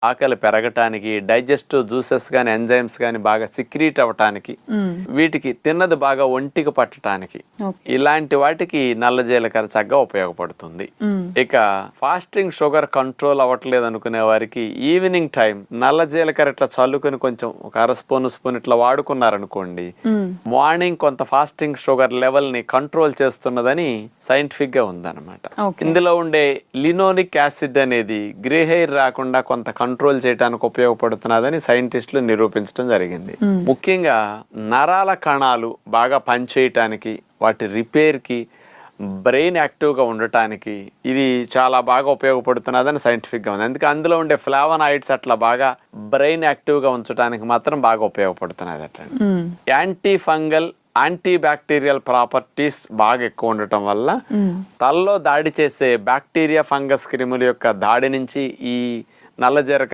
ఆకలి పెరగటానికి, digestive juices కానీ ఎంజైమ్స్ కానీ బాగా సిక్రీట్ అవ్వటానికి, వీటికి తిన్నది బాగా ఒంటికి పట్టడానికి, ఇలాంటి వాటికి నల్ల జీలకర్ర చక్కగా ఉపయోగపడుతుంది. ఇక ఫాస్టింగ్ షుగర్ కంట్రోల్ అవ్వట్లేదు అనుకునే వారికి ఈవినింగ్ టైం నల్ల జీలకర్ర ఇట్లా చల్లుకుని కొంచెం ఒక అర స్పూన్ ఇట్లా వాడుకున్నారనుకోండి, మార్నింగ్ కొంత ఫాస్టింగ్ షుగర్ లెవెల్ ని కంట్రోల్ చేస్తున్నదని సైంటిఫిక్ గా ఉందన్నమాట. ఇందులో ఉండే లినోలిక్ యాసిడ్ అనేది గ్రే హెయిర్ రాకుండా కొంత కంట్రోల్ చేయడానికి ఉపయోగపడుతున్నదని సైంటిస్టులు నిరూపించడం జరిగింది. ముఖ్యంగా నరాల కణాలు బాగా పనిచేయటానికి, వాటి రిపేర్ కి, బ్రెయిన్ యాక్టివ్గా ఉండటానికి ఇది చాలా బాగా ఉపయోగపడుతున్నదని సైంటిఫిక్గా ఉంది. అందుకే అందులో ఉండే ఫ్లావనాయిడ్స్ అట్లా బాగా బ్రెయిన్ యాక్టివ్గా ఉంచడానికి మాత్రం బాగా ఉపయోగపడుతున్నది అట్లా. Anti fungal, anti bacterial properties బాగా ఎక్కువ ఉండటం వల్ల తలలో దాడి చేసే బ్యాక్టీరియా, ఫంగస్, క్రిముల యొక్క దాడి నుంచి ఈ నల్ల జీలకర్ర